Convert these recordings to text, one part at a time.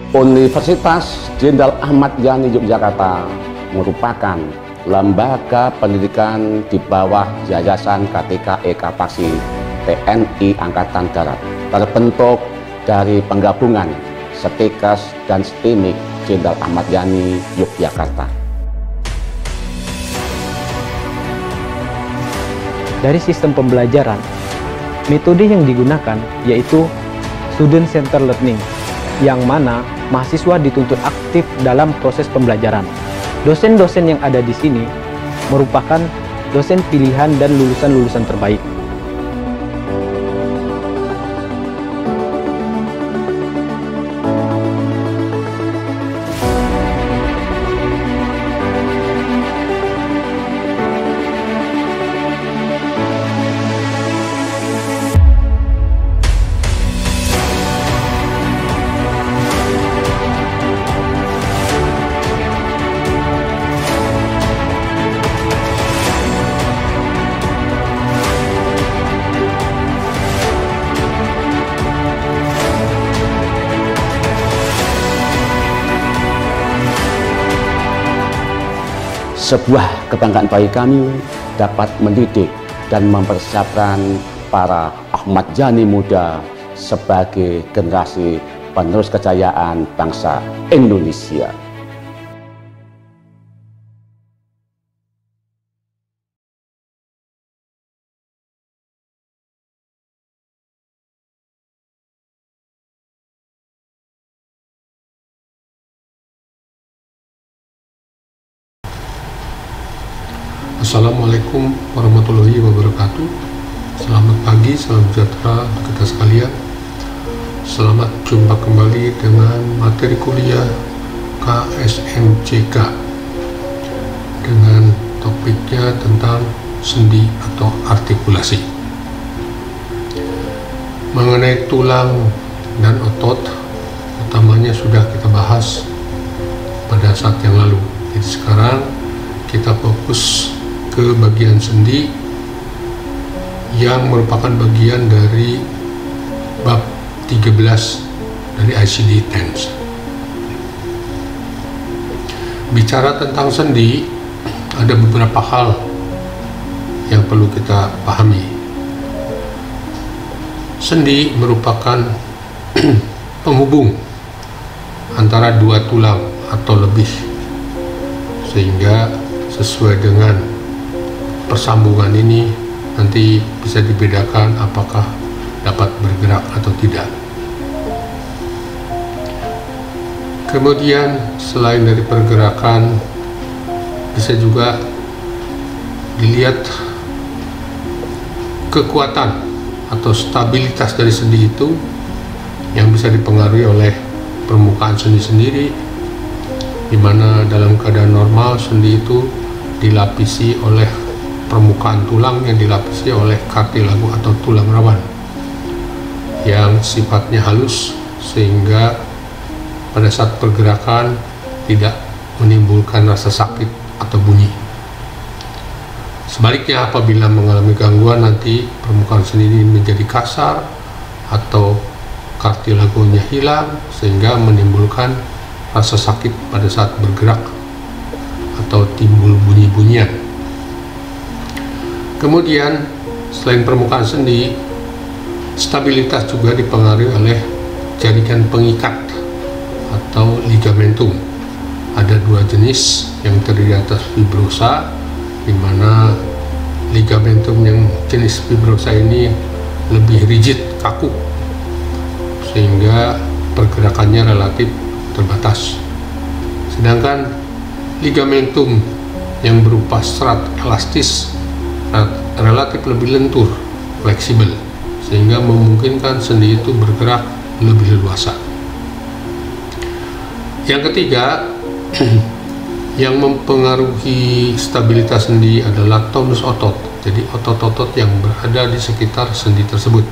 Universitas Jenderal Ahmad Yani Yogyakarta merupakan lembaga pendidikan di bawah Yayasan KTK Ekapasi TNI Angkatan Darat, terbentuk dari penggabungan Setikes dan Stimik Jenderal Ahmad Yani Yogyakarta. Dari sistem pembelajaran, metode yang digunakan yaitu Student Centered Learning, yang mana mahasiswa dituntut aktif dalam proses pembelajaran. Dosen-dosen yang ada di sini merupakan dosen pilihan dan lulusan-lulusan terbaik. Sebuah kebanggaan bagi kami dapat mendidik dan mempersiapkan para Ahmad Yani muda sebagai generasi penerus kejayaan bangsa Indonesia. Assalamualaikum warahmatullahi wabarakatuh. Selamat pagi, salam sejahtera kita sekalian. Selamat jumpa kembali dengan materi kuliah KSMCK dengan topiknya tentang sendi atau artikulasi. Mengenai tulang dan otot, utamanya sudah kita bahas pada saat yang lalu. Jadi sekarang kita fokus ke bagian sendi yang merupakan bagian dari bab 13 dari ICD-10. Bicara tentang sendi, ada beberapa hal yang perlu kita pahami. Sendi merupakan penghubung antara dua tulang atau lebih, sehingga sesuai dengan persambungan ini nanti bisa dibedakan apakah dapat bergerak atau tidak. Kemudian selain dari pergerakan, bisa juga dilihat kekuatan atau stabilitas dari sendi itu yang bisa dipengaruhi oleh permukaan sendi sendiri, di mana dalam keadaan normal sendi itu dilapisi oleh permukaan tulang yang dilapisi oleh kartilago atau tulang rawan yang sifatnya halus, sehingga pada saat pergerakan tidak menimbulkan rasa sakit atau bunyi. Sebaliknya, apabila mengalami gangguan, nanti permukaan sendi ini menjadi kasar atau kartilagonya hilang, sehingga menimbulkan rasa sakit pada saat bergerak atau timbul bunyi-bunyian. Kemudian selain permukaan sendi, stabilitas juga dipengaruhi oleh jaringan pengikat atau ligamentum. Ada dua jenis yang terdiri atas fibrosa, di mana ligamentum yang jenis fibrosa ini lebih rigid, kaku, sehingga pergerakannya relatif terbatas. Sedangkan ligamentum yang berupa serat elastis relatif lebih lentur, fleksibel, sehingga memungkinkan sendi itu bergerak lebih leluasa. Yang ketiga, yang mempengaruhi stabilitas sendi adalah tonus otot. Jadi otot-otot yang berada di sekitar sendi tersebut.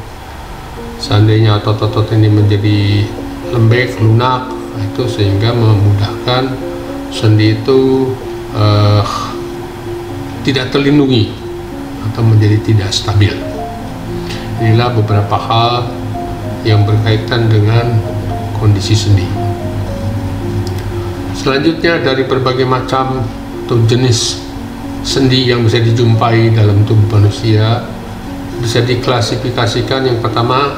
Seandainya otot-otot ini menjadi lembek, lunak, itu sehingga memudahkan sendi itu tidak terlindungi atau menjadi tidak stabil. Inilah beberapa hal yang berkaitan dengan kondisi sendi. Selanjutnya, dari berbagai macam atau jenis sendi yang bisa dijumpai dalam tubuh manusia bisa diklasifikasikan. Yang pertama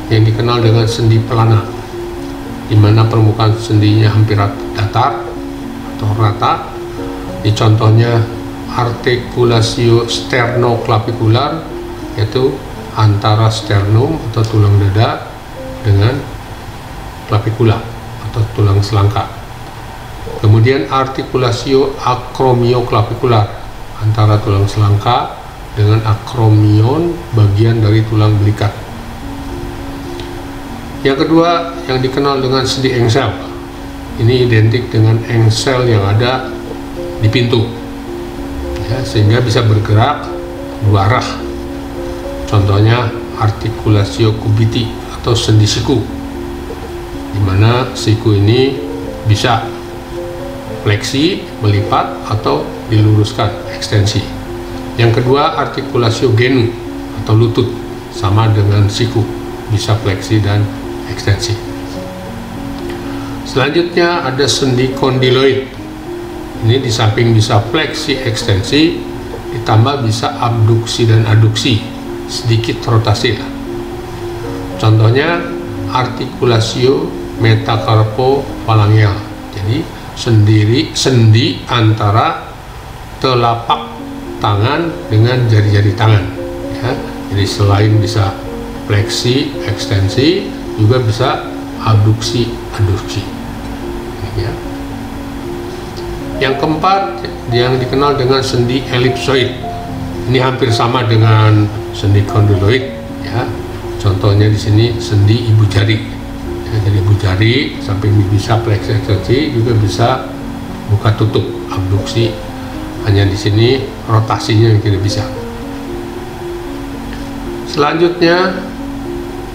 yang dikenal dengan sendi pelana, di mana permukaan sendinya hampir datar atau rata. Di contohnya artikulasio sternoclavicular, yaitu antara sternum atau tulang dada dengan clavicula atau tulang selangka. Kemudian artikulasio acromioclavicular, antara tulang selangka dengan acromion, bagian dari tulang belikat. Yang kedua yang dikenal dengan sendi engsel. Ini identik dengan engsel yang ada di pintu, ya, sehingga bisa bergerak dua arah. Contohnya artikulasio cubiti atau sendi siku, di mana siku ini bisa fleksi, melipat, atau diluruskan, ekstensi. Yang kedua artikulasio genu atau lutut, sama dengan siku, bisa fleksi dan ekstensi. Selanjutnya ada sendi kondiloid. Ini di samping bisa fleksi, ekstensi, ditambah bisa abduksi dan aduksi, sedikit rotasi. Contohnya artikulasio metacarpophalangeal. Jadi sendi antara telapak tangan dengan jari-jari tangan, ya. Jadi selain bisa fleksi, ekstensi, juga bisa abduksi, aduksi, ya. Yang keempat yang dikenal dengan sendi elipsoid. Ini hampir sama dengan sendi kondiloid, ya. Contohnya di sini sendi ibu jari, ya. Jadi ibu jari samping bisa fleksi, ekstensi, juga bisa buka tutup, abduksi. Hanya di sini rotasinya yang tidak bisa. Selanjutnya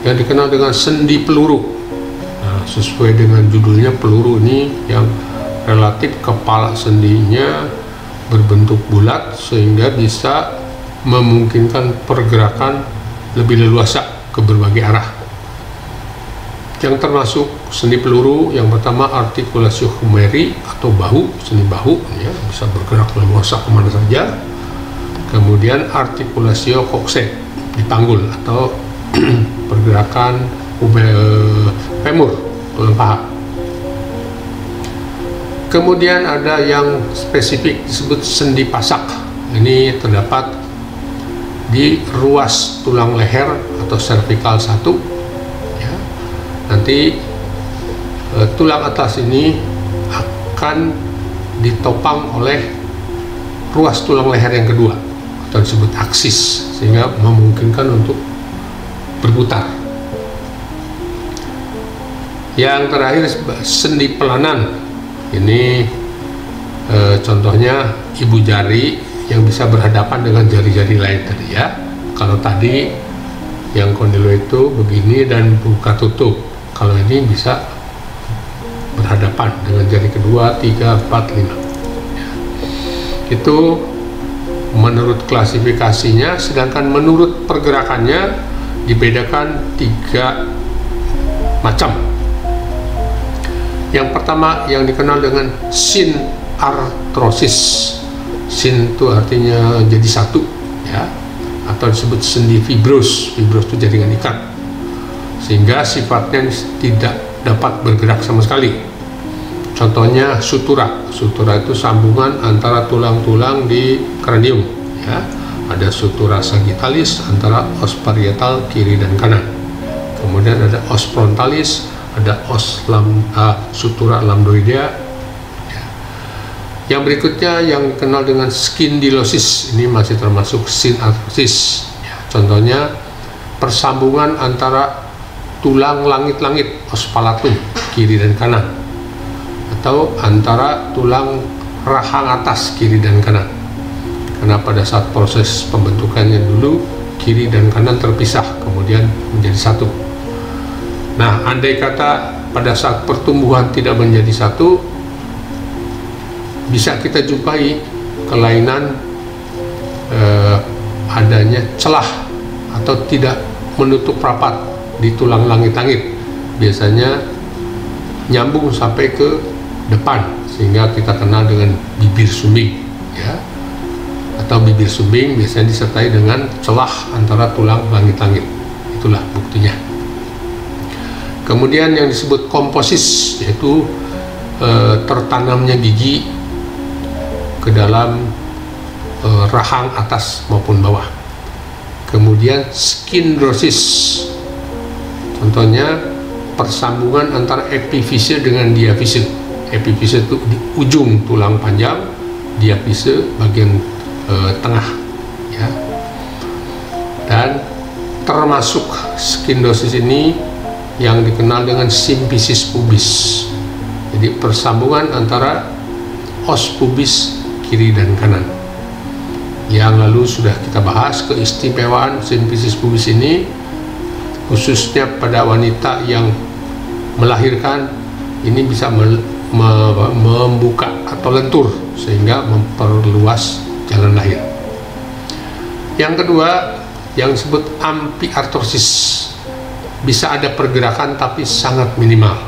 yang dikenal dengan sendi peluru. Nah, sesuai dengan judulnya, peluru ini yang relatif kepala sendinya berbentuk bulat sehingga bisa memungkinkan pergerakan lebih leluasa ke berbagai arah. Yang termasuk sendi peluru yang pertama artikulasio humeri atau bahu, sendi bahu, ya, bisa bergerak leluasa kemana saja. Kemudian artikulasio coxae di panggul atau pergerakan femur, tulang paha. Kemudian ada yang spesifik disebut sendi pasak. Ini terdapat di ruas tulang leher atau cervical 1, ya. Nanti tulang atas ini akan ditopang oleh ruas tulang leher yang kedua atau disebut aksis, sehingga memungkinkan untuk berputar. Yang terakhir sendi pelanan. Ini contohnya ibu jari yang bisa berhadapan dengan jari-jari lain tadi, ya. Kalau tadi yang kondiloid itu begini dan buka tutup, kalau ini bisa berhadapan dengan jari kedua, 3, 4, 5, ya. Itu menurut klasifikasinya, sedangkan menurut pergerakannya dibedakan 3 macam. Yang pertama yang dikenal dengan synarthrosis. Syn itu artinya jadi satu, ya, atau disebut sendi fibros. Fibros itu jaringan ikat, sehingga sifatnya tidak dapat bergerak sama sekali. Contohnya sutura. Sutura itu sambungan antara tulang-tulang di kranium, ya. Ada sutura sagittalis antara os parietal kiri dan kanan. Kemudian ada os frontalis, ada sutura lambdoidea, ya. Yang berikutnya yang dikenal dengan skindilosis. Ini masih termasuk synarthrosis, ya. Contohnya persambungan antara tulang langit-langit, os palatum kiri dan kanan, atau antara tulang rahang atas kiri dan kanan. Karena pada saat proses pembentukannya dulu kiri dan kanan terpisah, kemudian menjadi satu. Nah, andai kata pada saat pertumbuhan tidak menjadi satu, bisa kita jumpai kelainan adanya celah atau tidak menutup rapat di tulang langit-langit. Biasanya nyambung sampai ke depan, sehingga kita kenal dengan bibir sumbing, ya. Atau bibir sumbing biasanya disertai dengan celah antara tulang langit-langit. Itulah buktinya. Kemudian yang disebut komposis, yaitu tertanamnya gigi ke dalam rahang atas maupun bawah. Kemudian skindrosis, contohnya persambungan antara epifise dengan diafise. Epifise itu di ujung tulang panjang, diafise bagian tengah, ya. Dan termasuk skindrosis ini yang dikenal dengan simfisis pubis. Jadi persambungan antara os pubis kiri dan kanan. Yang lalu sudah kita bahas keistimewaan simfisis pubis ini, khususnya pada wanita yang melahirkan, ini bisa membuka atau lentur sehingga memperluas jalan lahir. Yang kedua, yang disebut ampiartrosis, bisa ada pergerakan tapi sangat minimal,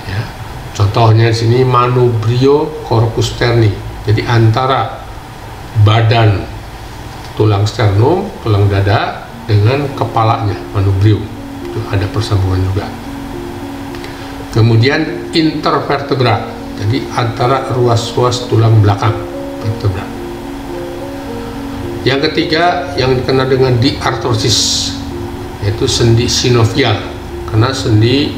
ya. Contohnya di sini manubrio corpus sterni, jadi antara badan tulang sternum, tulang dada dengan kepalanya, manubrio, itu ada persambungan juga. Kemudian intervertebra, jadi antara ruas-ruas tulang belakang vertebra. Yang ketiga yang dikenal dengan diartrosis, yaitu sendi sinovial, karena sendi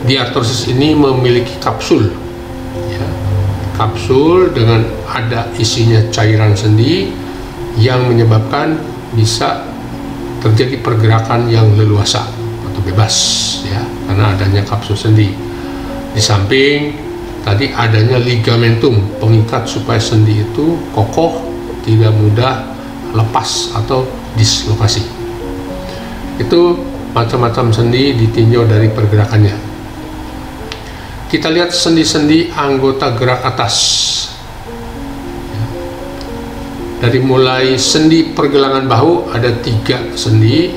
diartrosis ini memiliki kapsul, ya. Kapsul dengan ada isinya cairan sendi yang menyebabkan bisa terjadi pergerakan yang leluasa atau bebas, ya, karena adanya kapsul sendi. Di samping tadi adanya ligamentum, pengikat supaya sendi itu kokoh, tidak mudah lepas atau dislokasi. Itu macam-macam sendi ditinjau dari pergerakannya. Kita lihat sendi-sendi anggota gerak atas. Dari mulai sendi pergelangan bahu ada 3 sendi,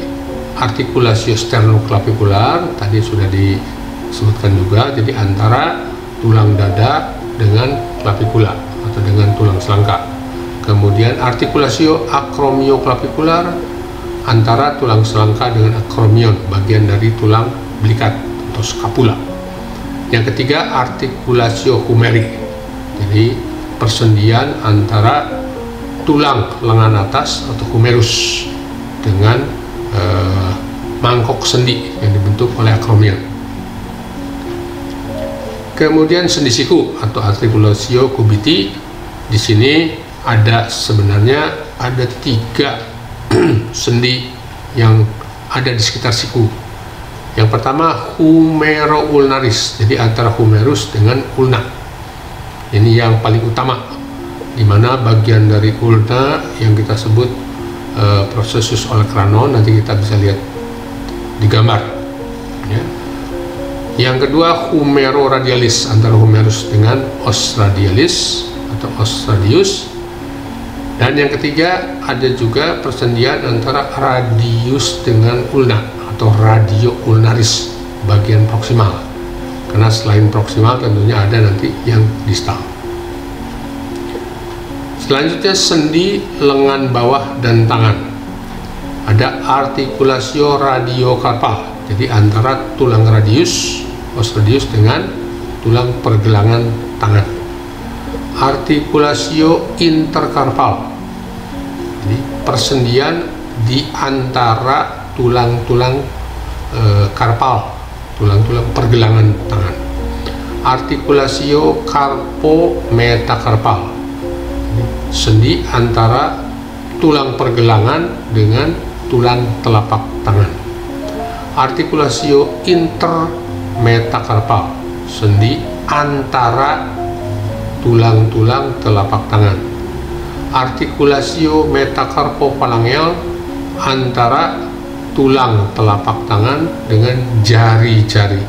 artikulasio sternoclavicular tadi sudah disebutkan juga, jadi antara tulang dada dengan clavicula atau dengan tulang selangka. Kemudian artikulasio acromioclavicular antara tulang selangka dengan acromion, bagian dari tulang belikat atau scapula. Yang ketiga, artikulasio humeri, jadi persendian antara tulang lengan atas atau humerus dengan mangkok sendi yang dibentuk oleh acromion. Kemudian sendi siku atau artikulasio cubiti, di sini sebenarnya ada 3 sendi yang ada di sekitar siku. Yang pertama humeroulnaris, jadi antara humerus dengan ulna. Ini yang paling utama, di mana bagian dari ulna yang kita sebut processus olecranon, nanti kita bisa lihat di gambar, ya. Yang kedua humeroradialis, antara humerus dengan os radialis atau os radius. Dan yang ketiga ada juga persendian antara radius dengan ulna atau radio ulnaris, bagian proksimal, karena selain proksimal tentunya ada nanti yang distal. Selanjutnya sendi lengan bawah dan tangan, ada artikulasio radiokarpal, jadi antara tulang radius, os radius dengan tulang pergelangan tangan. Artikulasio interkarpal, jadi persendian di antara tulang-tulang karpal, tulang-tulang pergelangan tangan. Artikulasio carpometakarpal, sendi antara tulang pergelangan dengan tulang telapak tangan. Artikulasio intermetakarpal, sendi antara tulang-tulang telapak tangan. Artikulasio metacarpophalangeal, antara tulang telapak tangan dengan jari-jari.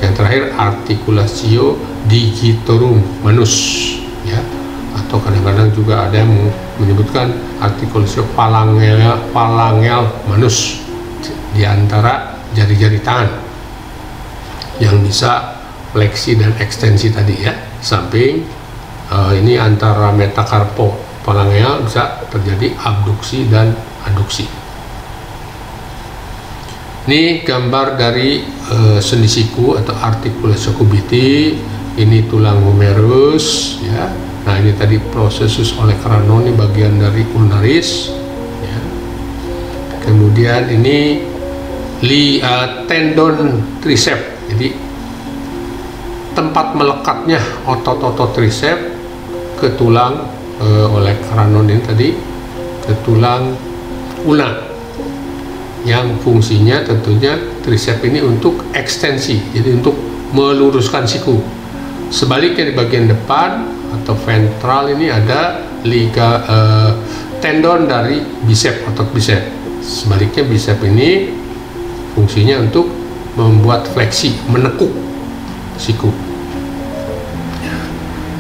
Yang terakhir artikulasio digitorum manus, ya, atau kadang-kadang juga ada yang menyebutkan artikulasio phalangeal manus, di antara jari-jari tangan yang bisa fleksi dan ekstensi tadi ya. Samping ini antara metakarpophalangeal bisa terjadi abduksi dan aduksi. Ini gambar dari sendi siku atau articulation cubitti. Ini tulang humerus ya. Nah, ini tadi processus olecranon, ini bagian dari ulnaris ya. Kemudian ini tendon triceps. Jadi tempat melekatnya otot-otot triceps ke tulang olecranon ini tadi, ke tulang ulna, yang fungsinya tentunya triceps ini untuk ekstensi, jadi untuk meluruskan siku. Sebaliknya di bagian depan atau ventral ini ada tendon dari bicep, otot bicep. Sebaliknya bicep ini fungsinya untuk membuat fleksi, menekuk siku.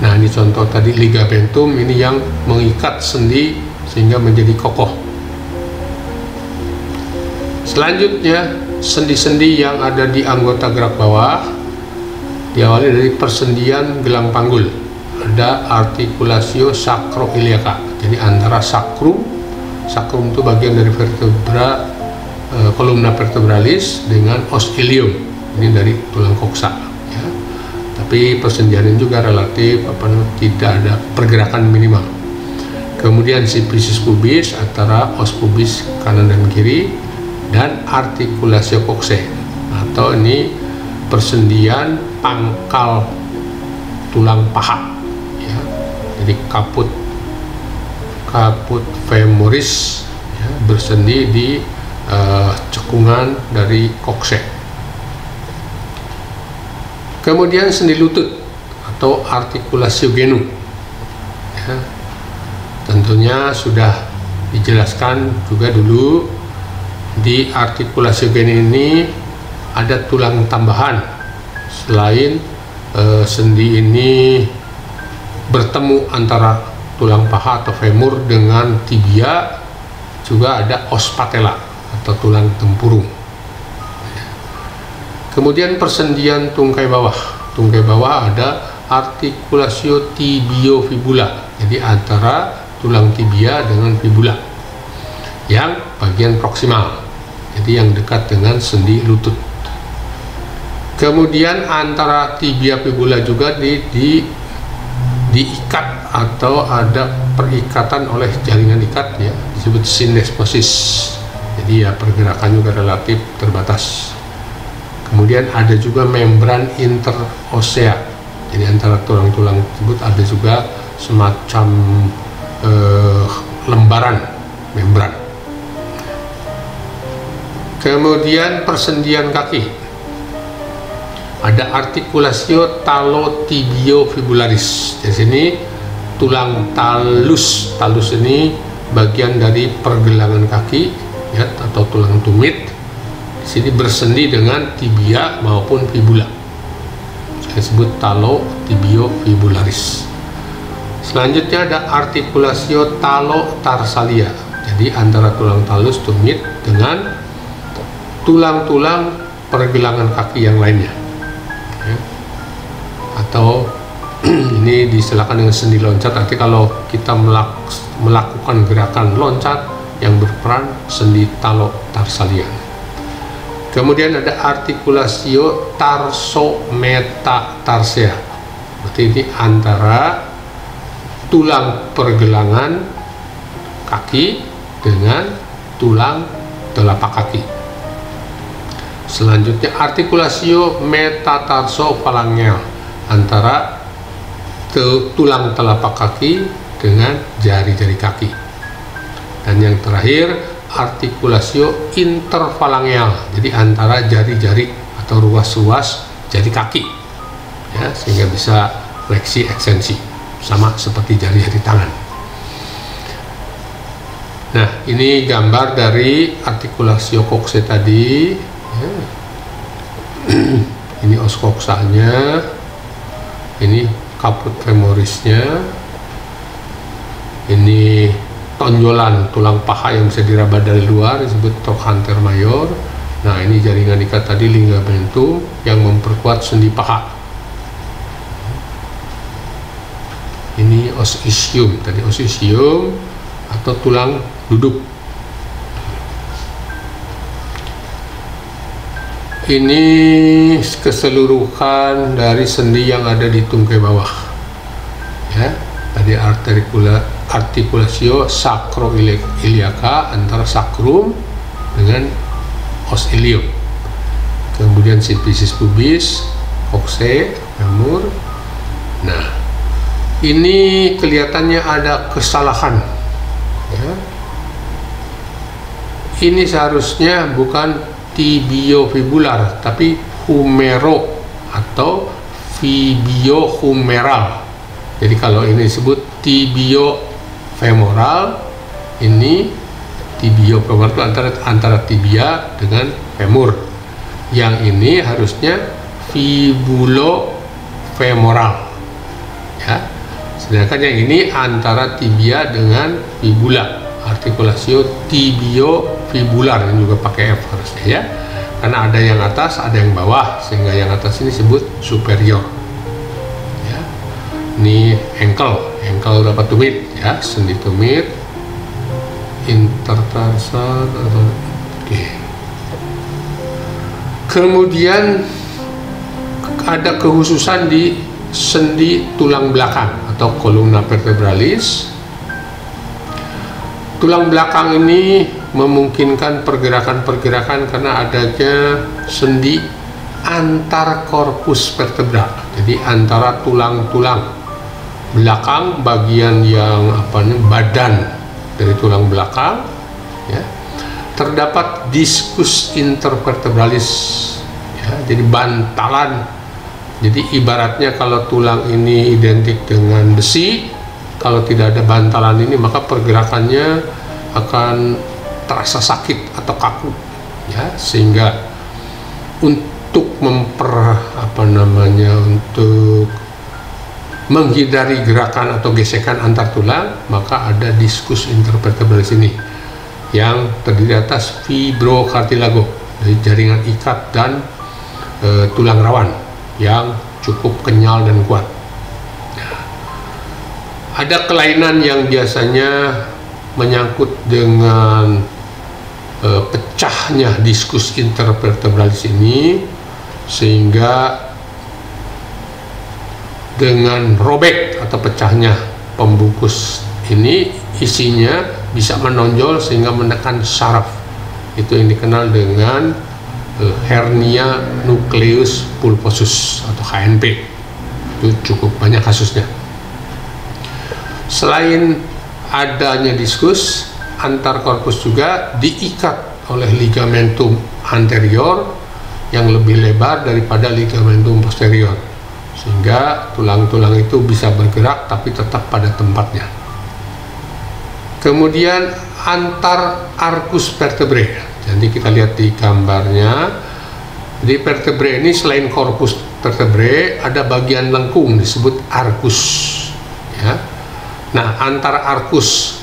Nah, ini contoh tadi ligamentum, ini yang mengikat sendi sehingga menjadi kokoh. Selanjutnya, sendi-sendi yang ada di anggota gerak bawah diawali dari persendian gelang panggul. Ada articulatio sacroiliaca. Jadi antara sakrum itu bagian dari vertebra columna vertebralis dengan os ilium. Ini dari tulang koksa. Ya. Tapi persendian ini juga relatif tidak ada pergerakan minimal. Kemudian sifisis pubis antara os pubis kanan dan kiri, dan articulatio coxae atau ini persendian pangkal tulang paha ya. Jadi caput femoris ya, bersendi di cekungan dari coxae. Kemudian sendi lutut atau articulatio genu ya. Tentunya sudah dijelaskan juga dulu. Di articulatio genu ini ada tulang tambahan. Selain sendi ini bertemu antara tulang paha atau femur dengan tibia, juga ada os patella atau tulang tempurung. Kemudian persendian tungkai bawah. Tungkai bawah ada articulatio tibiofibula. Jadi antara tulang tibia dengan fibula yang bagian proksimal. Jadi yang dekat dengan sendi lutut. Kemudian antara tibia fibula juga diikat atau ada perikatan oleh jaringan ikat ya, disebut syndesmosis. Jadi ya pergerakan juga relatif terbatas. Kemudian ada juga membran interosea. Jadi antara tulang-tulang tersebut ada juga semacam lembaran membran. Kemudian persendian kaki. Ada articulatio talotibiofibularis. Di sini tulang talus. Talus ini bagian dari pergelangan kaki ya, atau tulang tumit. Di sini bersendi dengan tibia maupun fibula. Saya sebut talotibiofibularis. Selanjutnya ada articulatio talotarsalia. Jadi antara tulang talus tumit dengan tulang-tulang pergelangan kaki yang lainnya ya. Atau ini disilakan dengan sendi loncat. Nanti kalau kita melakukan gerakan loncat yang berperan sendi talotarsalia. Kemudian ada articulatio tarsometatarsia. Berarti ini antara tulang pergelangan kaki dengan tulang telapak kaki. Selanjutnya articulatio metatarsophalangeal antara tulang telapak kaki dengan jari-jari kaki. Dan yang terakhir articulatio interphalangeal, jadi antara jari-jari atau ruas-ruas jari kaki ya, sehingga bisa fleksi ekstensi sama seperti jari-jari tangan. Nah, ini gambar dari articulatio coxae tadi ya. Ini os coxanya, ini caput femorisnya, ini tonjolan tulang paha yang bisa diraba dari luar disebut trochanter mayor. Nah, ini jaringan ikat tadi ligamentum yang memperkuat sendi paha os ischium, tadi os ischium atau tulang duduk. Ini keseluruhan dari sendi yang ada di tungkai bawah. Ya, tadi articulatio sacroiliaca antara sacrum dengan os ilium. Kemudian symphysis pubis, coccyx, femur. Nah, ini kelihatannya ada kesalahan. Ya. Ini seharusnya bukan tibiofibular tapi humero atau fibiohumeral. Jadi kalau ini disebut tibiofemoral, ini tibiofemoral itu antara tibia dengan femur. Yang ini harusnya fibulofemoral. Ya. Sedangkan yang ini antara tibia dengan fibula. Articulatio tibiofibular, ini juga pakai F harusnya ya, karena ada yang atas ada yang bawah, sehingga yang atas ini disebut superior ya. Ini ankle dapat tumit ya, sendi tumit, intertarsal atau oke. Kemudian ada kehususan di sendi tulang belakang atau columna vertebralis. Tulang belakang ini memungkinkan pergerakan-pergerakan karena adanya sendi antar korpus vertebra. Jadi antara tulang-tulang belakang, bagian yang badan dari tulang belakang ya, terdapat diskus intervertebralis ya, jadi bantalan. Jadi ibaratnya kalau tulang ini identik dengan besi, kalau tidak ada bantalan ini maka pergerakannya akan terasa sakit atau kaku ya, sehingga untuk untuk menghindari gerakan atau gesekan antar tulang, maka ada diskus intervertebralis ini yang terdiri atas fibrocartilago dari jaringan ikat dan tulang rawan yang cukup kenyal dan kuat. Ada kelainan yang biasanya menyangkut dengan pecahnya diskus intervertebralis ini, sehingga dengan robek atau pecahnya pembungkus ini, isinya bisa menonjol sehingga menekan saraf. Itu yang dikenal dengan hernia nucleus pulposus atau HNP. Itu cukup banyak kasusnya. Selain adanya diskus, antar korpus juga diikat oleh ligamentum anterior yang lebih lebar daripada ligamentum posterior, sehingga tulang-tulang itu bisa bergerak tapi tetap pada tempatnya. Kemudian antar arcus vertebrae, jadi kita lihat di gambarnya, di vertebrae ini selain korpus vertebrae ada bagian lengkung disebut arcus ya. Nah, antara arkus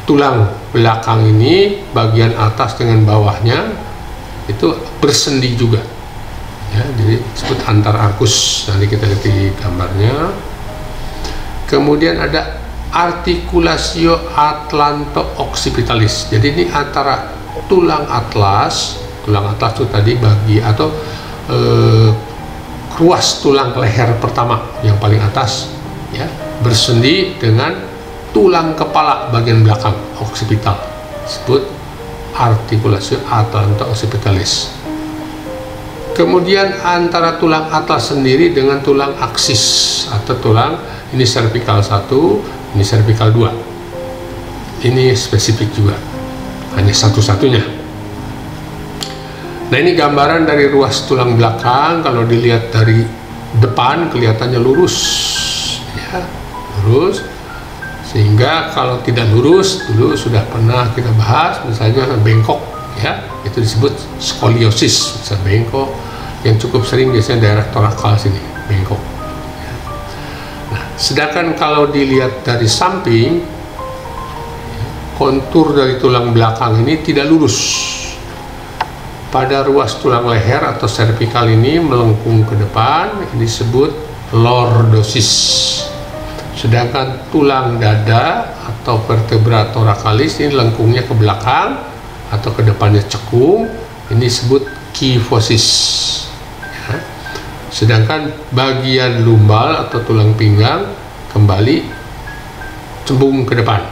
tulang belakang ini, bagian atas dengan bawahnya itu bersendi juga ya, jadi disebut antar arkus. Nanti kita lihat di gambarnya. Kemudian ada articulatio atlanto-occipitalis. Jadi ini antara tulang atlas itu tadi bagi atau ruas tulang leher pertama yang paling atas ya, bersendi dengan tulang kepala bagian belakang occipital, disebut articulatio atlanto-occipitalis. Kemudian antara tulang atlas sendiri dengan tulang aksis atau tulang ini cervical 1, ini cervical 2. Ini spesifik juga, hanya satu-satunya. Nah, ini gambaran dari ruas tulang belakang. Kalau dilihat dari depan kelihatannya lurus ya, lurus, sehingga kalau tidak lurus, dulu sudah pernah kita bahas, misalnya bengkok ya, itu disebut skoliosis, bisa bengkok. Yang cukup sering biasanya daerah torakal sini, bengkok ya. Nah, sedangkan kalau dilihat dari samping, kontur dari tulang belakang ini tidak lurus. Pada ruas tulang leher atau cervical ini melengkung ke depan, ini disebut lordosis. Sedangkan tulang dada atau vertebra thoracalis ini lengkungnya ke belakang atau ke depannya cekung, ini disebut kyphosis. Ya. Sedangkan bagian lumbal atau tulang pinggang kembali cembung ke depan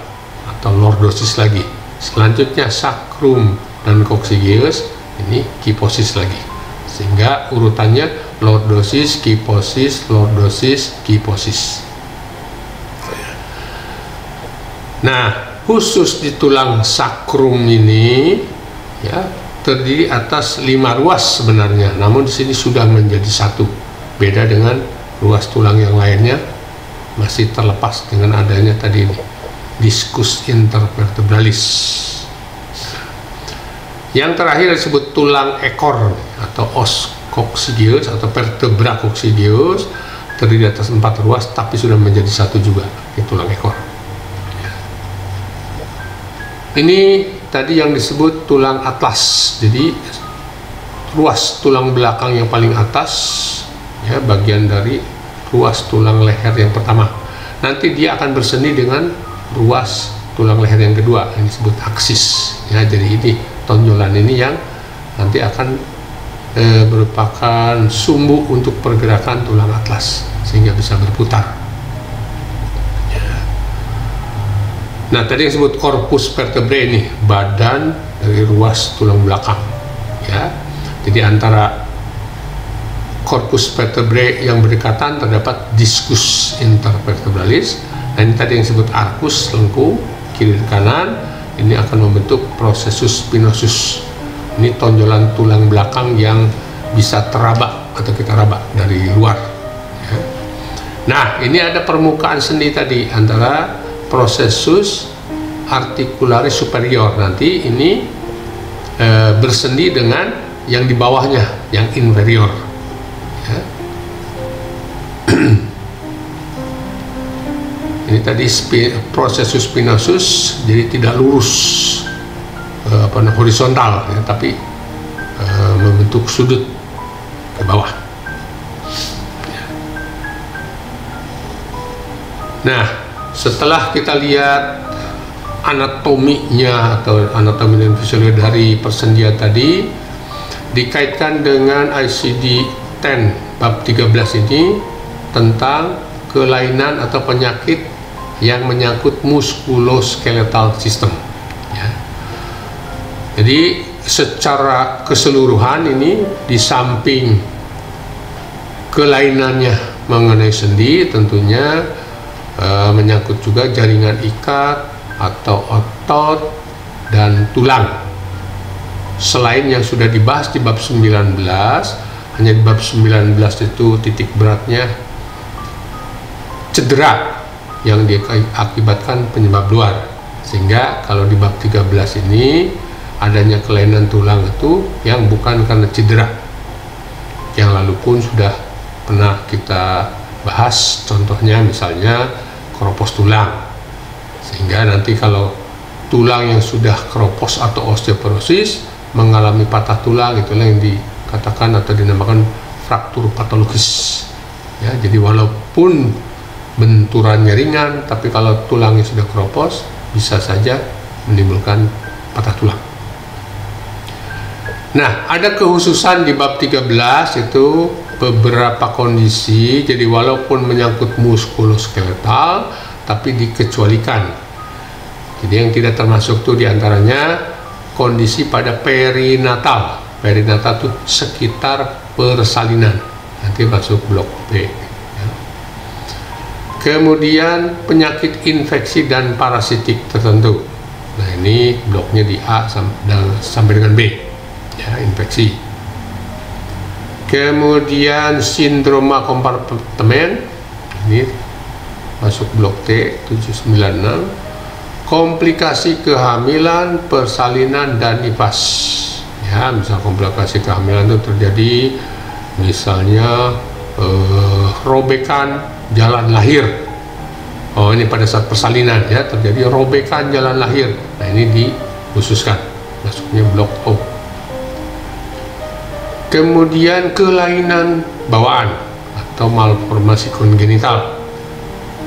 atau lordosis lagi. Selanjutnya sacrum dan coccygeus, ini kyphosis lagi. Sehingga urutannya lordosis, kyphosis, lordosis, kyphosis. Nah, khusus di tulang sakrum ini ya terdiri atas 5 ruas sebenarnya, namun di sini sudah menjadi satu. Beda dengan ruas tulang yang lainnya, masih terlepas dengan adanya tadi ini discus intervertebralis. Yang terakhir disebut tulang ekor atau os coccygeus atau vertebra coccygeus, terdiri atas 4 ruas tapi sudah menjadi satu juga, di tulang ekor. Ini tadi yang disebut tulang atlas. Jadi ruas tulang belakang yang paling atas, ya, bagian dari ruas tulang leher yang pertama. Nanti dia akan bersendi dengan ruas tulang leher yang kedua, yang disebut aksis. Ya, jadi ini tonjolan ini yang nanti akan merupakan sumbu untuk pergerakan tulang atlas sehingga bisa berputar. Nah, tadi yang disebut corpus vertebrae ini, badan dari ruas tulang belakang. Ya, jadi antara corpus vertebrae yang berdekatan terdapat discus intervertebralis. Nah, ini tadi yang disebut arcus, lengkung kiri dan kanan. Ini akan membentuk processus spinosus. Ini tonjolan tulang belakang yang bisa teraba atau kita raba dari luar. Ya. Nah, ini ada permukaan sendi tadi antara processus articularis superior, nanti ini bersendi dengan yang di bawahnya, yang inferior. Ya. Ini tadi processus spinosus, jadi tidak lurus horizontal, ya, tapi membentuk sudut ke bawah. Nah, setelah kita lihat anatominya atau anatomi dan fisiologi dari persendian tadi, dikaitkan dengan ICD-10 bab 13 ini tentang kelainan atau penyakit yang menyangkut muskuloskeletal system. Ya. Jadi secara keseluruhan ini di samping kelainannya mengenai sendi, tentunya menyangkut juga jaringan ikat atau otot dan tulang. Selain yang sudah dibahas di bab 19, hanya di bab 19 itu titik beratnya cedera yang diakibatkan penyebab luar. Sehingga kalau di bab 13 ini adanya kelainan tulang itu yang bukan karena cedera. Yang lalu pun sudah pernah kita bahas, contohnya misalnya keropos tulang. Sehingga nanti kalau tulang yang sudah keropos atau osteoporosis mengalami patah tulang, itulah yang dikatakan atau dinamakan fraktur patologis. Ya, jadi walaupun benturannya ringan, tapi kalau tulangnya sudah keropos bisa saja menimbulkan patah tulang. Nah, ada kekhususan di bab 13 itu beberapa kondisi, jadi walaupun menyangkut muskuloskeletal tapi dikecualikan. Jadi yang tidak termasuk itu diantaranya kondisi pada perinatal. Perinatal itu sekitar persalinan, nanti masuk blok B. Ya. Kemudian penyakit infeksi dan parasitik tertentu. Nah, ini bloknya di A sampai dengan B. Ya, infeksi. Kemudian sindroma kompartemen, ini masuk blok T 796. Komplikasi kehamilan, persalinan dan nifas. Ya, misal komplikasi kehamilan itu terjadi misalnya robekan jalan lahir. Oh, ini pada saat persalinan ya, terjadi robekan jalan lahir. Nah, ini dikhususkan, masuknya blok O. Kemudian kelainan bawaan atau malformasi kongenital.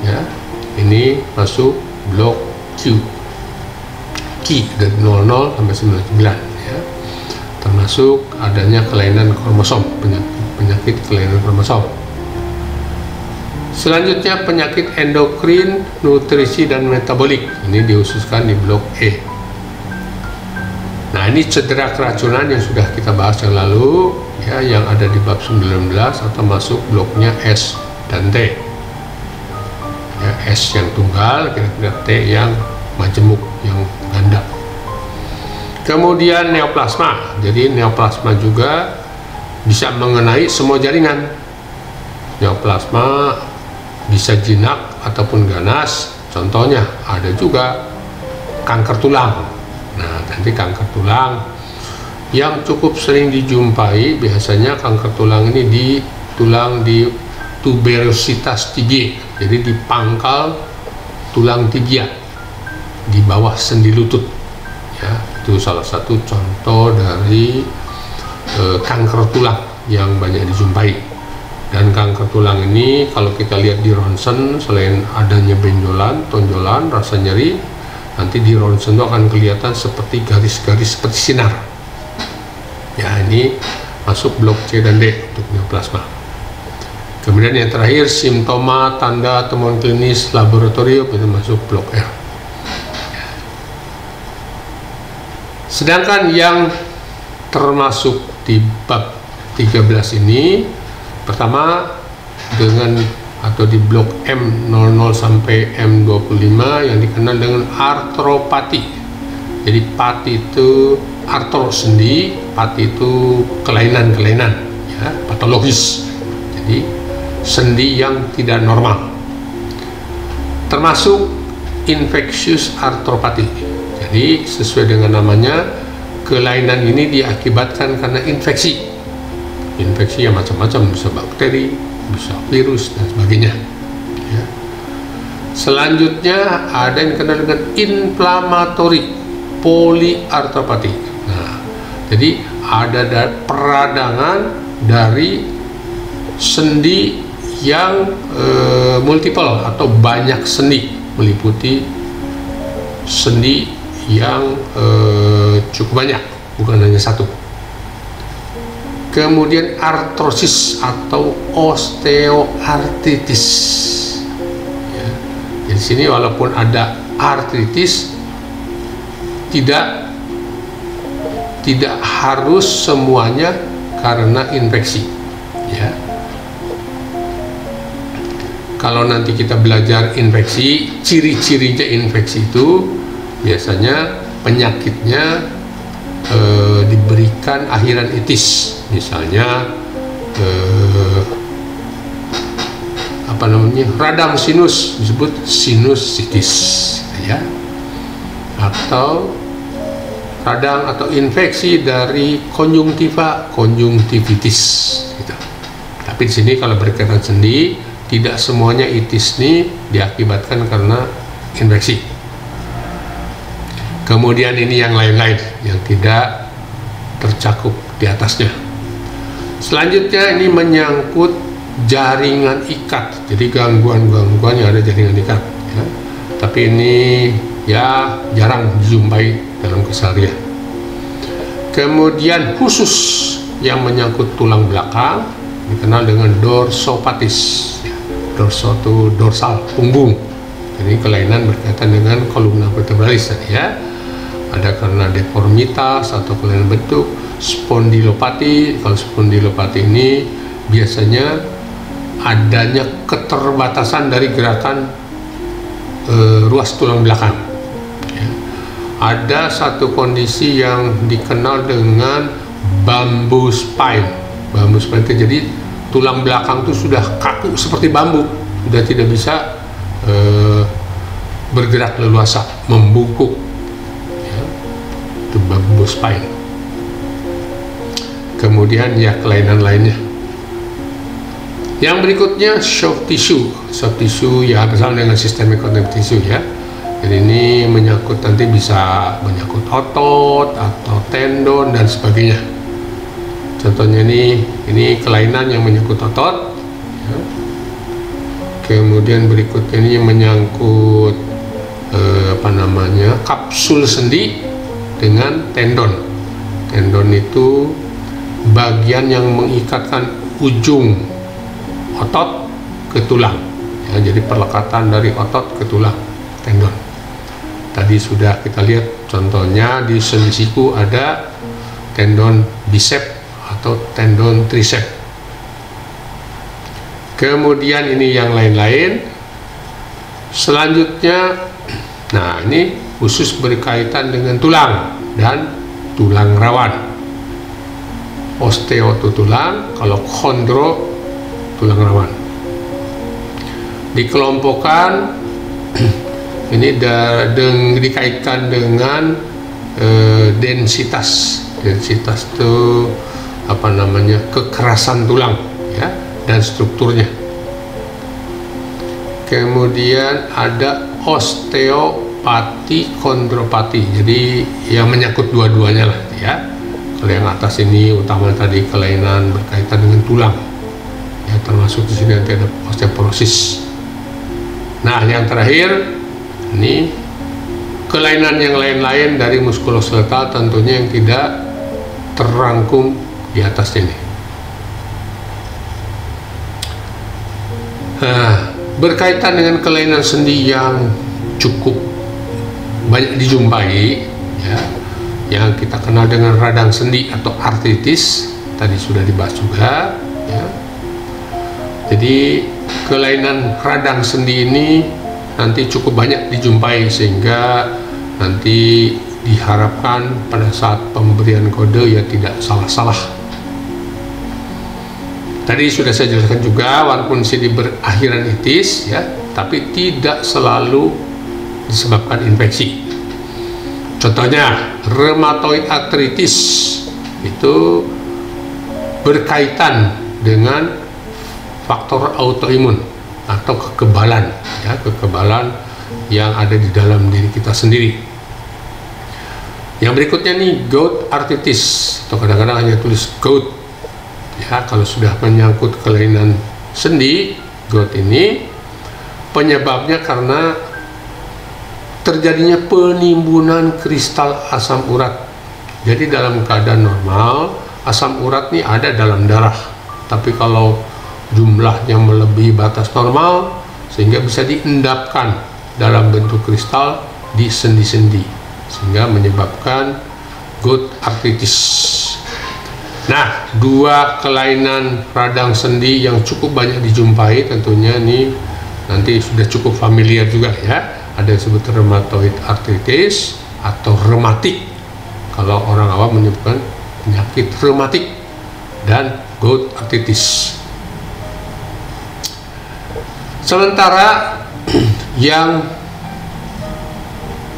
Ya, ini masuk blok Q dari 00 sampai 99 ya. Termasuk adanya kelainan kromosom, penyakit kelainan kromosom. Selanjutnya penyakit endokrin, nutrisi dan metabolik, ini dikhususkan di blok E. Nah, ini cedera keracunan yang sudah kita bahas yang lalu ya, yang ada di bab 19 atau masuk bloknya S dan T ya, S yang tunggal, kira-kira T yang majemuk, yang ganda. Kemudian neoplasma, jadi neoplasma juga bisa mengenai semua jaringan. Neoplasma bisa jinak ataupun ganas, contohnya ada juga kanker tulang. Nah, nanti kanker tulang yang cukup sering dijumpai biasanya kanker tulang ini di tulang di tuberositas tibia, jadi di pangkal tulang tibia di bawah sendi lutut ya. Itu salah satu contoh dari kanker tulang yang banyak dijumpai. Dan kanker tulang ini kalau kita lihat di ronsen, selain adanya benjolan, tonjolan, rasa nyeri, nanti di ronsen itu akan kelihatan seperti garis-garis seperti sinar ya. Ini masuk blok C dan D untuk neoplasma. Kemudian yang terakhir, simptoma, tanda, temuan klinis, laboratorium, itu masuk blok L. Sedangkan yang termasuk di bab 13 ini, pertama dengan atau di blok M00 sampai M25 yang dikenal dengan artropati. Jadi pati itu artro sendi, pati itu kelainan-kelainan ya, patologis. Jadi sendi yang tidak normal. Termasuk infectious arthropathy. Jadi sesuai dengan namanya, kelainan ini diakibatkan karena infeksi. Infeksi yang macam-macam, bisa bakteri, bisa virus dan sebagainya ya. Selanjutnya ada yang dikenal dengan inflammatory polyarthropathy. Nah, jadi ada peradangan dari sendi yang multiple atau banyak sendi, meliputi sendi yang cukup banyak, bukan hanya satu. Kemudian artrosis atau osteoartritis ya. Di sini walaupun ada artritis, tidak harus semuanya karena infeksi ya. Kalau nanti kita belajar infeksi, ciri-cirinya infeksi itu biasanya penyakitnya diberikan akhiran itis, misalnya radang sinus disebut sinusitis ya, atau radang atau infeksi dari konjungtiva, konjungtivitis gitu. Tapi di sini kalau berkaitan sendi, tidak semuanya itis ini diakibatkan karena infeksi. Kemudian ini yang lain-lain yang tidak tercakup di atasnya. Selanjutnya ini menyangkut jaringan ikat. Jadi gangguan-gangguan yang ada jaringan ikat ya. Tapi ini ya jarang dijumpai dalam keseharian. Kemudian khusus yang menyangkut tulang belakang dikenal dengan dorsopatis ya. Dorso itu dorsal, punggung. Jadi kelainan berkaitan dengan kolumna vertebralis ya. Ada karena deformitas atau kelainan bentuk. Spondilopati, kalau spondilopati ini biasanya adanya keterbatasan dari gerakan ruas tulang belakang ya. Ada satu kondisi yang dikenal dengan bambu spine. Bambu spine itu jadi tulang belakang itu sudah kaku seperti bambu, sudah tidak bisa bergerak leluasa, membungkuk ya. Itu bambu spine. Kemudian ya kelainan lainnya. Yang berikutnya soft tissue. Soft tissue ya bersama dengan systemic connective tissue ya. Jadi ini menyangkut, nanti bisa menyangkut otot atau tendon dan sebagainya. Contohnya ini kelainan yang menyangkut otot ya. Kemudian berikutnya ini menyangkut kapsul sendi dengan tendon. Tendon itu bagian yang mengikatkan ujung otot ke tulang, ya, jadi perlekatan dari otot ke tulang, tendon. Tadi sudah kita lihat contohnya di sendi siku ada tendon bicep atau tendon tricep. Kemudian ini yang lain-lain. Selanjutnya, nah ini khusus berkaitan dengan tulang dan tulang rawan. Osteo itu tulang, kalau kondro tulang rawan. Dikelompokkan ini dikaitkan dengan densitas. Densitas itu kekerasan tulang, ya, dan strukturnya. Kemudian ada osteopati, kondropati, jadi yang menyangkut dua-duanya lah, ya. Kalau yang atas ini utama tadi kelainan berkaitan dengan tulang, ya, termasuk di sini nanti ada osteoporosis. Nah, yang terakhir ini kelainan yang lain-lain dari muskuloskeletal, tentunya yang tidak terangkum di atas ini. Nah, berkaitan dengan kelainan sendi yang cukup banyak dijumpai, ya, yang kita kenal dengan radang sendi atau artritis, tadi sudah dibahas juga, ya. Jadi kelainan radang sendi ini nanti cukup banyak dijumpai, sehingga nanti diharapkan pada saat pemberian kode ya tidak salah-salah. Tadi sudah saya jelaskan juga, walaupun sendi berakhiran itis, ya, tapi tidak selalu disebabkan infeksi. Contohnya rheumatoid arthritis itu berkaitan dengan faktor autoimun atau kekebalan, ya, kekebalan yang ada di dalam diri kita sendiri. Yang berikutnya nih, gout arthritis, atau kadang-kadang hanya tulis gout, ya, kalau sudah menyangkut kelainan sendi. Gout ini penyebabnya karena terjadinya penimbunan kristal asam urat. Jadi dalam keadaan normal asam urat ini ada dalam darah, tapi kalau jumlahnya melebihi batas normal sehingga bisa diendapkan dalam bentuk kristal di sendi-sendi, sehingga menyebabkan gout arthritis. Nah, dua kelainan radang sendi yang cukup banyak dijumpai, tentunya ini nanti sudah cukup familiar juga, ya. Ada yang disebut rheumatoid arthritis atau rematik, kalau orang awam menyebutkan penyakit rematik, dan gout arthritis. Sementara yang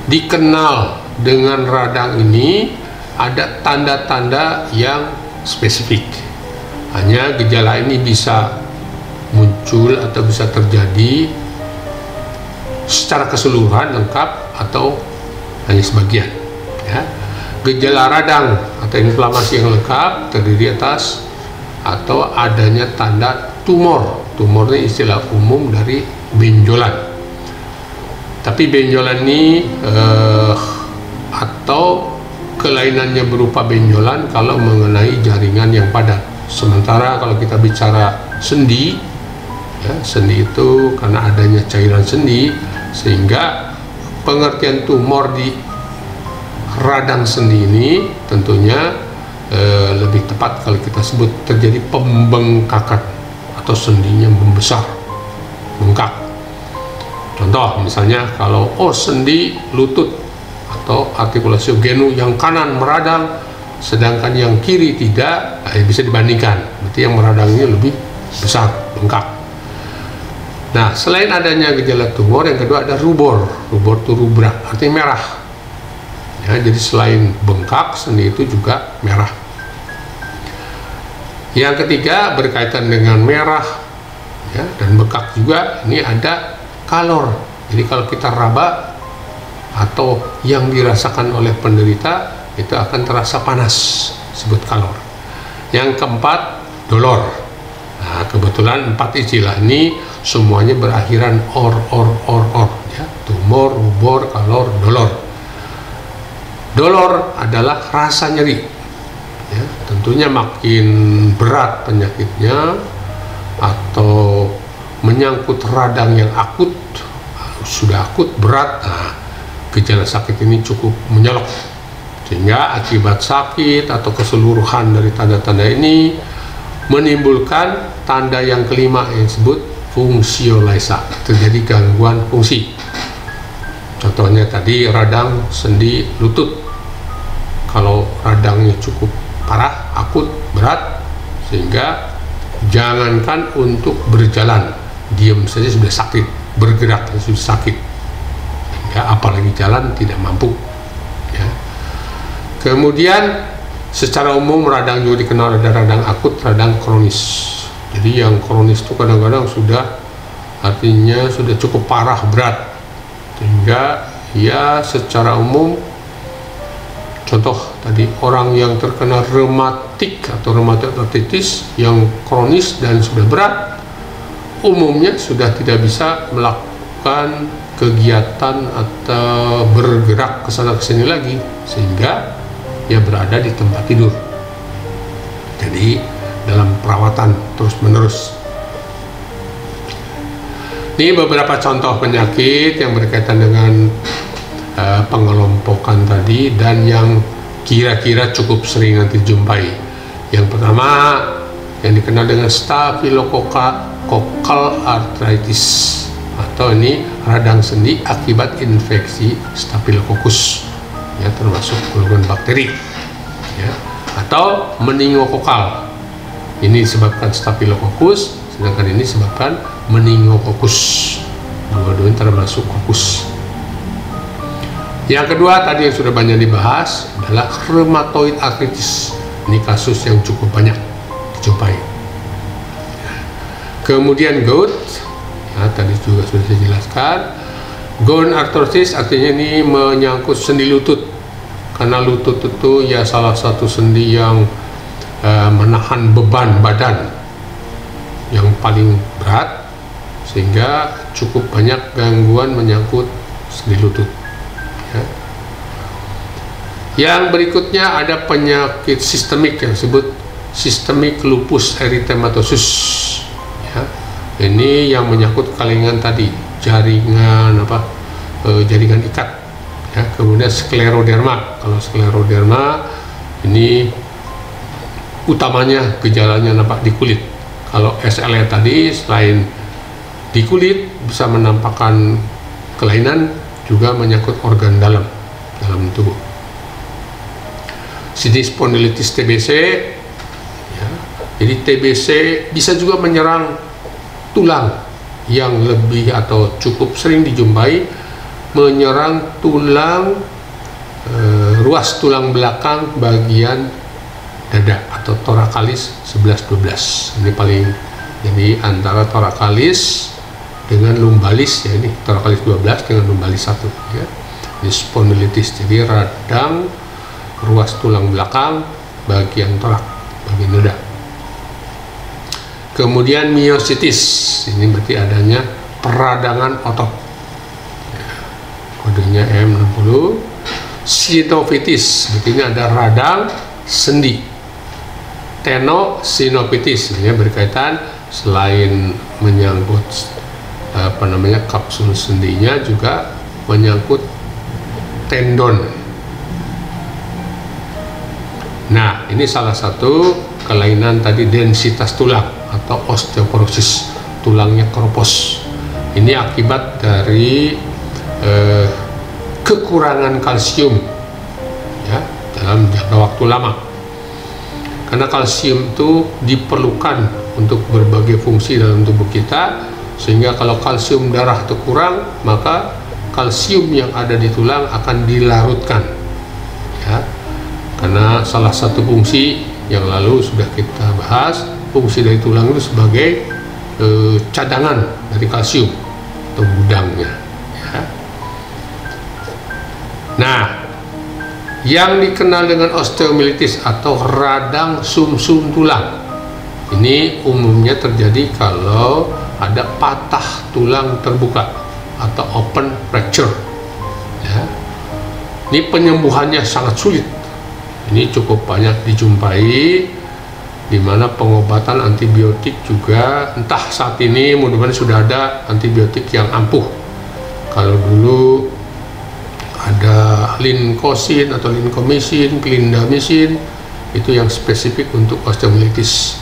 dikenal dengan radang ini ada tanda-tanda yang spesifik. Hanya gejala ini bisa muncul atau bisa terjadi secara keseluruhan lengkap atau hanya sebagian, ya. Gejala radang atau inflamasi yang lengkap terdiri atas atau adanya tanda tumor. Tumor ini istilah umum dari benjolan. Tapi benjolan ini atau kelainannya berupa benjolan kalau mengenai jaringan yang padat. Sementara kalau kita bicara sendi, ya, sendi itu karena adanya cairan sendi, sehingga pengertian tumor di radang sendi ini tentunya lebih tepat kalau kita sebut terjadi pembengkakan atau sendinya membesar, bengkak. Contoh misalnya kalau sendi lutut atau artikulasi genu yang kanan meradang sedangkan yang kiri tidak, bisa dibandingkan, berarti yang meradangnya lebih besar, bengkak. Nah, selain adanya gejala tumor, yang kedua ada rubor. Rubor itu rubra, artinya merah. Ya, jadi selain bengkak, sendi itu juga merah. Yang ketiga berkaitan dengan merah, ya, dan bengkak juga, ini ada kalor. Jadi kalau kita raba atau yang dirasakan oleh penderita itu akan terasa panas, disebut kalor. Yang keempat, dolor. Nah, Nah, kebetulan 4 istilah ini semuanya berakhiran or ya. Tumor, rubor, kalor, dolor. Dolor adalah rasa nyeri ya, tentunya makin berat penyakitnya atau menyangkut radang yang akut, sudah akut berat, nah, gejala sakit ini cukup menyolok, sehingga akibat sakit atau keseluruhan dari tanda-tanda ini menimbulkan tanda yang kelima yang disebut fungsiolesa, terjadi gangguan fungsi. Contohnya tadi radang sendi lutut, kalau radangnya cukup parah, akut, berat, sehingga jangankan untuk berjalan, diam saja sudah sakit, bergerak sudah sakit ya, apalagi jalan tidak mampu ya. Kemudian secara umum radang juga dikenal ada radang akut, radang kronis. Jadi yang kronis itu kadang-kadang sudah artinya sudah cukup parah, berat, sehingga ya secara umum contoh tadi orang yang terkena rematik atau rheumatoid arthritis yang kronis dan sudah berat, umumnya sudah tidak bisa melakukan kegiatan atau bergerak ke sana ke sini lagi, sehingga ia berada di tempat tidur. Jadi dalam perawatan terus menerus. Ini beberapa contoh penyakit yang berkaitan dengan pengelompokan tadi dan yang kira-kira cukup sering nanti jumpai. Yang pertama yang dikenal dengan Staphylococcal arthritis, atau ini radang sendi akibat infeksi Staphylococcus ya, termasuk golongan bakteri ya, atau meningokokal. Ini disebabkan Staphylococcus, sedangkan ini disebabkan meningococcus. Dua-duanya termasuk kokus. Yang kedua tadi yang sudah banyak dibahas adalah rheumatoid arthritis. Ini kasus yang cukup banyak dijumpai. Kemudian gout, ya, tadi juga sudah saya jelaskan. Gout arthritis artinya ini menyangkut sendi lutut, karena lutut itu ya salah satu sendi yang menahan beban badan yang paling berat, sehingga cukup banyak gangguan menyangkut sendi lutut. Ya. Yang berikutnya ada penyakit sistemik yang disebut systemic lupus erythematosus. Ya. Ini yang menyangkut kalengan tadi, jaringan jaringan ikat. Ya. Kemudian skleroderma. Kalau skleroderma ini utamanya gejalanya nampak di kulit. Kalau SLE tadi selain di kulit bisa menampakkan kelainan, juga menyangkut organ dalam tubuh. Jenis spondylitis TBC ya, jadi TBC bisa juga menyerang tulang, yang lebih atau cukup sering dijumpai menyerang tulang ruas tulang belakang bagian dada atau thoracalis 11-12. Ini paling, jadi antara thoracalis dengan lumbalis ya, ini thoracalis 12 dengan lumbalis 1 ya. Ini spondylitis, jadi radang ruas tulang belakang bagian torak, bagian dada. Kemudian myositis, ini berarti adanya peradangan otot ya, kodenya M60. Sinovitis, berarti ini ada radang sendi. Tenosinovitis, ini berkaitan selain menyangkut kapsul sendinya, juga menyangkut tendon. Nah, ini salah satu kelainan tadi densitas tulang atau osteoporosis, tulangnya keropos. Ini akibat dari kekurangan kalsium ya, dalam jangka waktu lama. Karena kalsium itu diperlukan untuk berbagai fungsi dalam tubuh kita, sehingga kalau kalsium darah itu kurang, maka kalsium yang ada di tulang akan dilarutkan ya. Karena salah satu fungsi yang lalu sudah kita bahas, fungsi dari tulang itu sebagai cadangan dari kalsium atau gudangnya ya. Nah, yang dikenal dengan osteomyelitis atau radang sumsum tulang, Ini umumnya terjadi kalau ada patah tulang terbuka atau open fracture. Ya. Ini penyembuhannya sangat sulit. Ini cukup banyak dijumpai, di mana pengobatan antibiotik juga, entah saat ini mudah-mudahan sudah ada antibiotik yang ampuh. Kalau dulu ada linkosin atau linkomisin, clindamycin, itu yang spesifik untuk osteomielitis,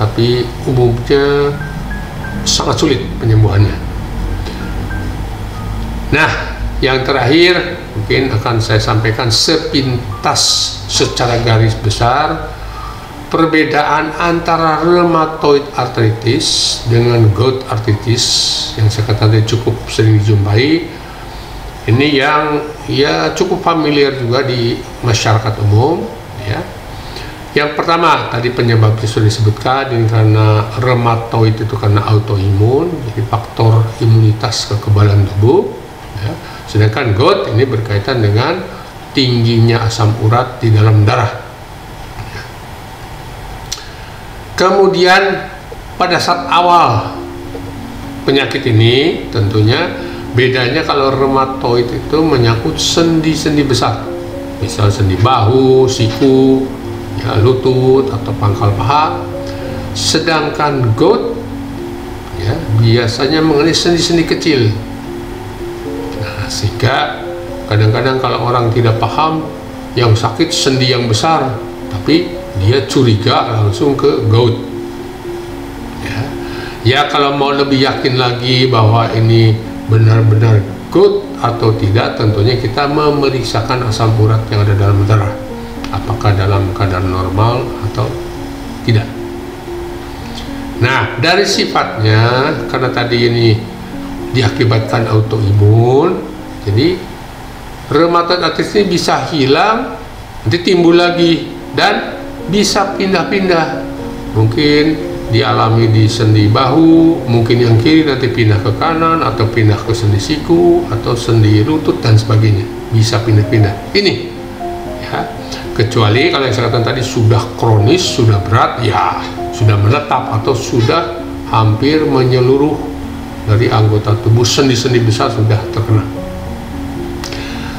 tapi umumnya sangat sulit penyembuhannya. Nah, yang terakhir mungkin akan saya sampaikan sepintas secara garis besar perbedaan antara rheumatoid arthritis dengan gout arthritis yang saya katakan tadi cukup sering dijumpai. Ini yang ya cukup familiar juga di masyarakat umum, ya. Yang pertama tadi penyebabnya sudah disebutkan, ini karena rheumatoid itu karena autoimun, jadi faktor imunitas kekebalan tubuh, ya. Sedangkan gout ini berkaitan dengan tingginya asam urat di dalam darah. Kemudian pada saat awal penyakit ini tentunya bedanya kalau rheumatoid itu menyangkut sendi-sendi besar, misal sendi bahu, siku, ya, lutut atau pangkal paha. Sedangkan gout ya biasanya mengenai sendi-sendi kecil. Nah, sehingga kadang-kadang kalau orang tidak paham, yang sakit sendi yang besar, tapi dia curiga langsung ke gout. Ya, kalau mau lebih yakin lagi bahwa ini benar-benar gout atau tidak, tentunya kita memeriksakan asam urat yang ada dalam darah, apakah dalam keadaan normal atau tidak. Nah, dari sifatnya, karena tadi ini diakibatkan autoimun, jadi rheumatoid arthritis ini bisa hilang, nanti timbul lagi, dan bisa pindah-pindah, mungkin dialami di sendi bahu, mungkin yang kiri nanti pindah ke kanan, atau pindah ke sendi siku, atau sendi lutut dan sebagainya, bisa pindah-pindah. Ini ya, kecuali kalau yang saya katakan tadi sudah kronis, sudah berat, ya sudah menetap atau sudah hampir menyeluruh dari anggota tubuh, sendi-sendi besar sudah terkena.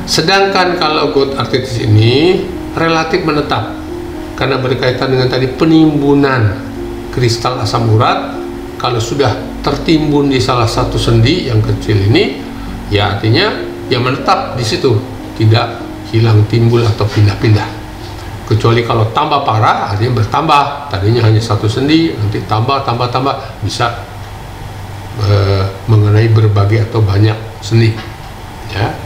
Sedangkan kalau gout arthritis ini relatif menetap, karena berkaitan dengan tadi penimbunan kristal asam urat. Kalau sudah tertimbun di salah satu sendi yang kecil ini, ya artinya ya menetap di situ, tidak hilang, timbul atau pindah-pindah. Kecuali kalau tambah parah, artinya bertambah, tadinya hanya satu sendi, nanti tambah, bisa mengenai berbagai atau banyak sendi. Ya.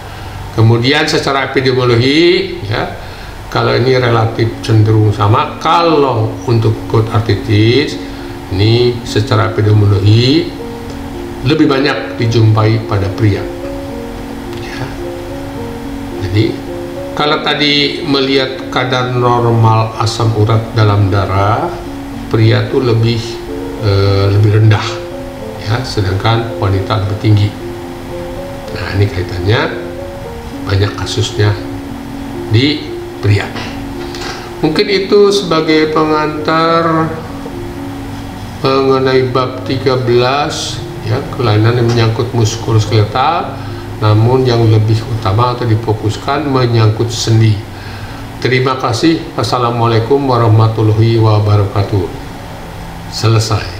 Kemudian secara epidemiologi, ya, kalau ini relatif cenderung sama. Kalau untuk gout arthritis ini secara epidemiologi lebih banyak dijumpai pada pria. Ya. Jadi kalau tadi melihat kadar normal asam urat dalam darah, pria itu lebih rendah, ya, sedangkan wanita lebih tinggi. Nah, ini kaitannya banyak kasusnya di pria. Mungkin itu sebagai pengantar mengenai bab 13, ya, kelainan yang menyangkut muskuloskeletal, namun yang lebih utama atau difokuskan menyangkut sendi. Terima kasih. Wassalamualaikum warahmatullahi wabarakatuh. Selesai.